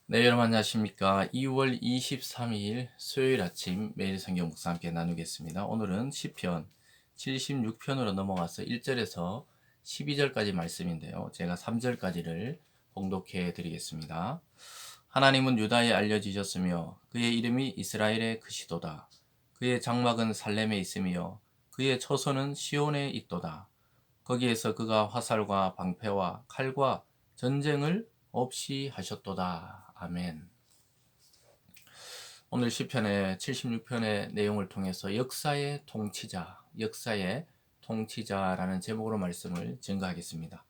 네, 여러분 안녕하십니까? 2월 23일 수요일 아침 매일 성경 묵상 함께 나누겠습니다. 오늘은 시편 76편으로 넘어가서 1절에서 12절까지 말씀인데요. 제가 3절까지를 봉독해 드리겠습니다. 하나님은 유다에 알려지셨으며 그의 이름이 이스라엘의 크시도다. 그의 장막은 살렘에 있으며 그의 처소는 시온에 있도다. 거기에서 그가 화살과 방패와 칼과 전쟁을 없이 하셨도다. 아멘. 오늘 시편의 76편의 내용을 통해서 역사의 통치자라는 제목으로 말씀을 증거하겠습니다.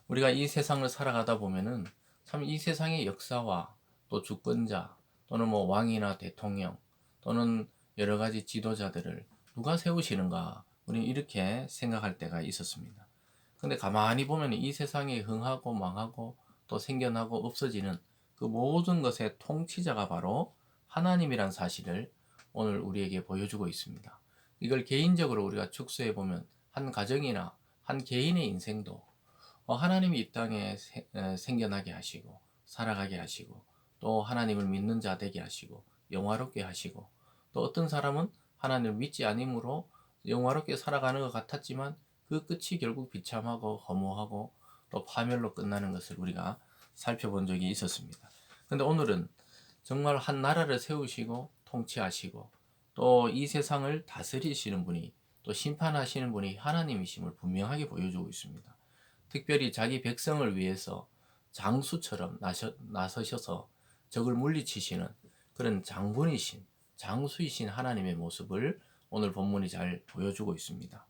우리가 이 세상을 살아가다 보면은 참 이 세상의 역사와 또 주권자 또는 뭐 왕이나 대통령 또는 여러 가지 지도자들을 누가 세우시는가 우리는 이렇게 생각할 때가 있었습니다. 근데 가만히 보면 이 세상이 흥하고 망하고 또 생겨나고 없어지는 그 모든 것의 통치자가 바로 하나님이란 사실을 오늘 우리에게 보여주고 있습니다. 이걸 개인적으로 우리가 축소해 보면 한 가정이나 한 개인의 인생도 하나님이 이 땅에 생겨나게 하시고 살아가게 하시고 또 하나님을 믿는 자 되게 하시고 영화롭게 하시고 또 어떤 사람은 하나님을 믿지 않으므로 영화롭게 살아가는 것 같았지만 그 끝이 결국 비참하고 허무하고 또 파멸로 끝나는 것을 우리가 살펴본 적이 있었습니다. 그런데 오늘은 정말 한 나라를 세우시고 통치하시고 또 이 세상을 다스리시는 분이 또 심판하시는 분이 하나님이심을 분명하게 보여주고 있습니다. 특별히 자기 백성을 위해서 장수처럼 나서셔서 적을 물리치시는 그런 장군이신 장수이신 하나님의 모습을 오늘 본문이 잘 보여주고 있습니다.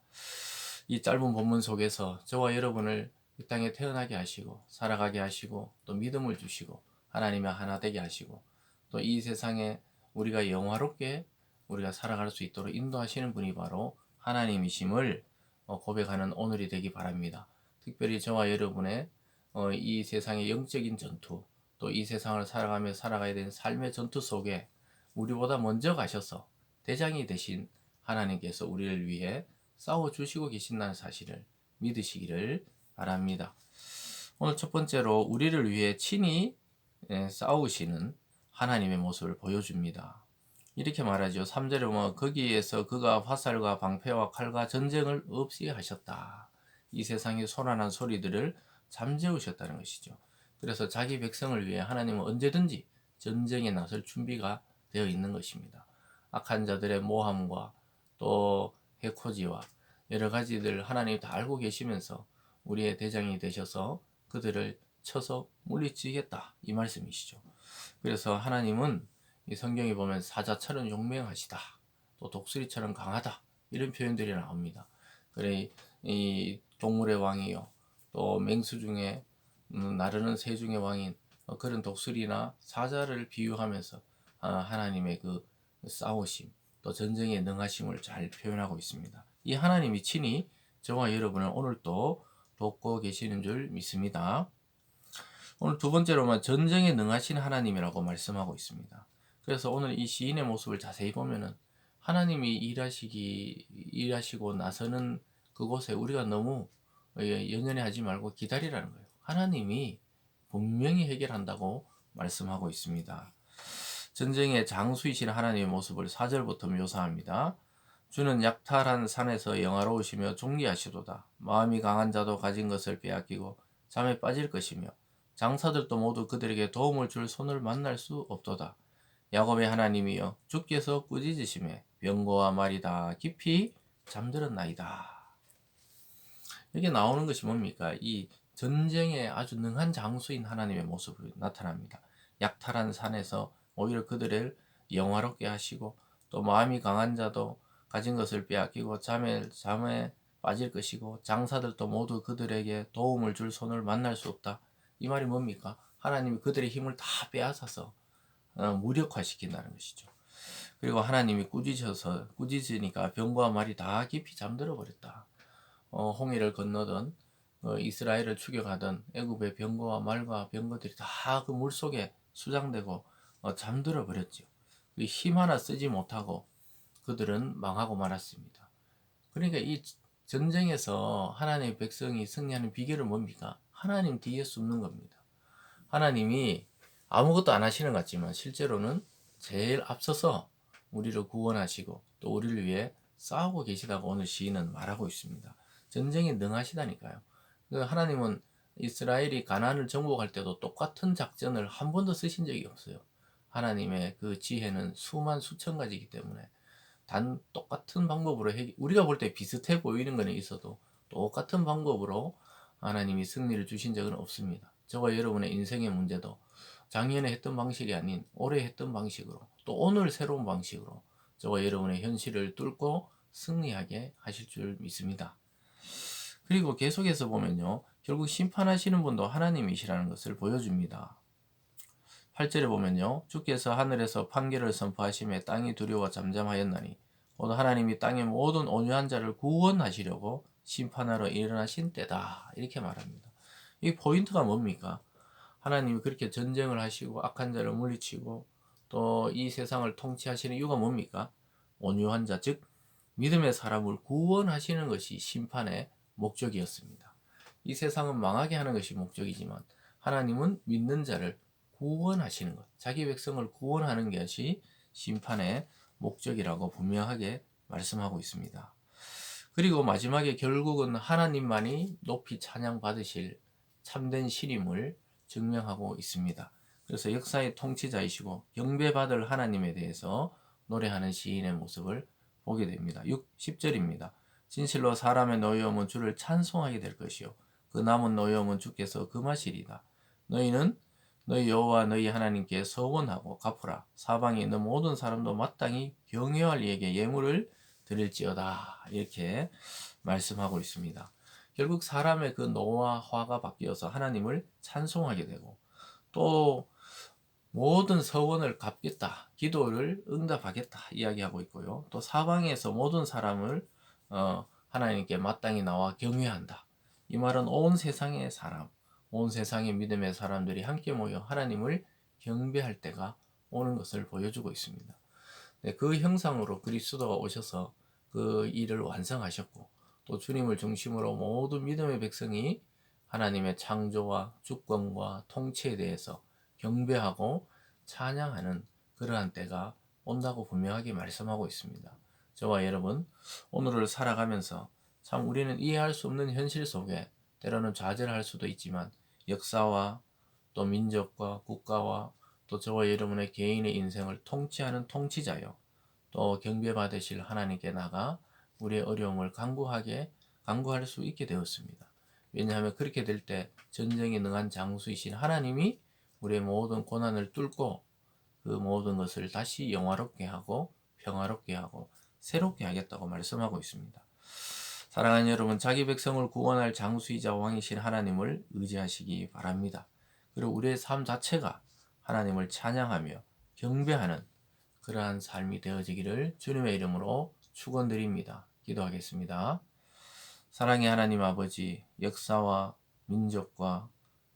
이 짧은 본문 속에서 저와 여러분을 이 땅에 태어나게 하시고 살아가게 하시고 또 믿음을 주시고 하나님의 하나 되게 하시고 또 이 세상에 우리가 영화롭게 우리가 살아갈 수 있도록 인도하시는 분이 바로 하나님이심을 고백하는 오늘이 되기 바랍니다. 특별히 저와 여러분의 이 세상의 영적인 전투 또 이 세상을 살아가며 살아가야 되는 삶의 전투 속에 우리보다 먼저 가셔서 대장이 되신 하나님께서 우리를 위해 싸워주시고 계신다는 사실을 믿으시기를 바랍니다. 오늘 첫 번째로 우리를 위해 친히 싸우시는 하나님의 모습을 보여줍니다. 이렇게 말하죠. 3절에 보면 거기에서 그가 화살과 방패와 칼과 전쟁을 없이 하셨다. 이 세상의 소란한 소리들을 잠재우셨다는 것이죠. 그래서 자기 백성을 위해 하나님은 언제든지 전쟁에 나설 준비가 되어 있는 것입니다. 악한 자들의 모함과 또 해코지와 여러 가지들 하나님이 다 알고 계시면서 우리의 대장이 되셔서 그들을 쳐서 물리치겠다 이 말씀이시죠. 그래서 하나님은 이 성경에 보면 사자처럼 용맹하시다, 또 독수리처럼 강하다 이런 표현들이 나옵니다. 그래 이 동물의 왕이요, 또 맹수 중에 나르는 새 중의 왕인 그런 독수리나 사자를 비유하면서 하나님의 그 싸우심, 또 전쟁에 능하심을 잘 표현하고 있습니다. 이 하나님이 친히 저와 여러분을 오늘 또 돕고 계시는 줄 믿습니다. 오늘 두 번째로만 전쟁에 능하신 하나님이라고 말씀하고 있습니다. 그래서 오늘 이 시인의 모습을 자세히 보면은 하나님이 일하시고 나서는 그곳에 우리가 너무 연연해하지 말고 기다리라는 거예요. 하나님이 분명히 해결한다고 말씀하고 있습니다. 전쟁의 장수이신 하나님의 모습을 4절부터 묘사합니다. 주는 약탈한 산에서 영화로우시며 존귀하시도다. 마음이 강한 자도 가진 것을 빼앗기고 잠에 빠질 것이며 장사들도 모두 그들에게 도움을 줄 손을 만날 수 없도다. 야곱의 하나님이여 주께서 꾸짖으심에 병거와 말이 다 깊이 잠들었나이다. 여기 나오는 것이 뭡니까? 이 전쟁에 아주 능한 장수인 하나님의 모습으로 나타납니다. 약탈한 산에서 오히려 그들을 영화롭게 하시고 또 마음이 강한 자도 가진 것을 빼앗기고 잠에 빠질 것이고 장사들도 모두 그들에게 도움을 줄 손을 만날 수 없다. 이 말이 뭡니까? 하나님이 그들의 힘을 다 빼앗아서 무력화시킨다는 것이죠. 그리고 하나님이 꾸짖으니까 병과 말이 다 깊이 잠들어 버렸다. 홍해를 건너던 이스라엘을 추격하던 애굽의 병거와 말과 병거들이 다 그 물속에 수장되고 잠들어 버렸죠. 힘 하나 쓰지 못하고 그들은 망하고 말았습니다. 그러니까 이 전쟁에서 하나님의 백성이 승리하는 비결은 뭡니까? 하나님 뒤에 숨는 겁니다. 하나님이 아무것도 안 하시는 것 같지만 실제로는 제일 앞서서 우리를 구원하시고 또 우리를 위해 싸우고 계시다고 오늘 시인은 말하고 있습니다. 전쟁에 능하시다니까요. 하나님은 이스라엘이 가나안을 정복할 때도 똑같은 작전을 한 번도 쓰신 적이 없어요. 하나님의 그 지혜는 수만 수천 가지이기 때문에 단 똑같은 방법으로 우리가 볼 때 비슷해 보이는 거는 있어도 똑같은 방법으로 하나님이 승리를 주신 적은 없습니다. 저와 여러분의 인생의 문제도 작년에 했던 방식이 아닌 올해 했던 방식으로 또 오늘 새로운 방식으로 저와 여러분의 현실을 뚫고 승리하게 하실 줄 믿습니다. 그리고 계속해서 보면요, 결국 심판하시는 분도 하나님이시라는 것을 보여줍니다. 8절에 보면요, 주께서 하늘에서 판결을 선포하심에 땅이 두려워 잠잠하였나니 곧 하나님이 땅의 모든 온유한 자를 구원하시려고 심판하러 일어나신 때다, 이렇게 말합니다. 이 포인트가 뭡니까? 하나님이 그렇게 전쟁을 하시고 악한 자를 물리치고 또 이 세상을 통치하시는 이유가 뭡니까? 온유한 자, 즉 믿음의 사람을 구원하시는 것이 심판의 목적이었습니다. 이 세상은 망하게 하는 것이 목적이지만 하나님은 믿는 자를 구원하시는 것, 자기 백성을 구원하는 것이 심판의 목적이라고 분명하게 말씀하고 있습니다. 그리고 마지막에 결국은 하나님만이 높이 찬양받으실 참된 신임을 증명하고 있습니다. 그래서 역사의 통치자이시고 경배받을 하나님에 대해서 노래하는 시인의 모습을 보게 됩니다. 10절입니다. 진실로 사람의 노여움은 주를 찬송하게 될 것이요 그 남은 노여움은 주께서 금하시리다. 너희는 너희 여호와 너희 하나님께 서원하고 갚으라. 사방에 있는 모든 사람도 마땅히 경외할 이에게 예물을 드릴지어다. 이렇게 말씀하고 있습니다. 결국 사람의 그 노와 화가 바뀌어서 하나님을 찬송하게 되고 또 모든 서원을 갚겠다, 기도를 응답하겠다 이야기하고 있고요. 또 사방에서 모든 사람을 하나님께 마땅히 나와 경외한다. 이 말은 온 세상의 사람, 온 세상의 믿음의 사람들이 함께 모여 하나님을 경배할 때가 오는 것을 보여주고 있습니다. 네, 그 형상으로 그리스도가 오셔서 그 일을 완성하셨고 또 주님을 중심으로 모든 믿음의 백성이 하나님의 창조와 주권과 통치에 대해서 경배하고 찬양하는 그러한 때가 온다고 분명하게 말씀하고 있습니다. 저와 여러분, 오늘을 살아가면서 참 우리는 이해할 수 없는 현실 속에 때로는 좌절할 수도 있지만 역사와 또 민족과 국가와 또 저와 여러분의 개인의 인생을 통치하는 통치자요 또 경배받으실 하나님께 나가 우리의 어려움을 간구할 수 있게 되었습니다. 왜냐하면 그렇게 될 때 전쟁에 능한 장수이신 하나님이 우리의 모든 고난을 뚫고 그 모든 것을 다시 영화롭게 하고 평화롭게 하고 새롭게 하겠다고 말씀하고 있습니다. 사랑하는 여러분, 자기 백성을 구원할 장수이자 왕이신 하나님을 의지하시기 바랍니다. 그리고 우리의 삶 자체가 하나님을 찬양하며 경배하는 그러한 삶이 되어지기를 주님의 이름으로 축원드립니다. 기도하겠습니다. 사랑의 하나님 아버지, 역사와 민족과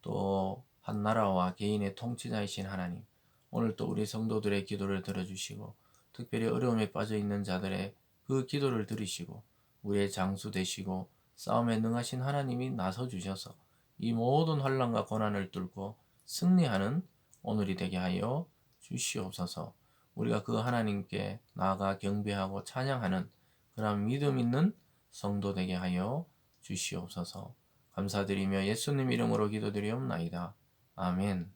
또 한 나라와 개인의 통치자이신 하나님, 오늘 또 우리 성도들의 기도를 들어주시고 특별히 어려움에 빠져 있는 자들의 그 기도를 들으시고 우리의 장수 되시고 싸움에 능하신 하나님이 나서 주셔서 이 모든 환난과 고난을 뚫고 승리하는 오늘이 되게 하여 주시옵소서. 우리가 그 하나님께 나아가 경배하고 찬양하는 그런 믿음 있는 성도 되게 하여 주시옵소서. 감사드리며 예수님 이름으로 기도드리옵나이다. 아멘.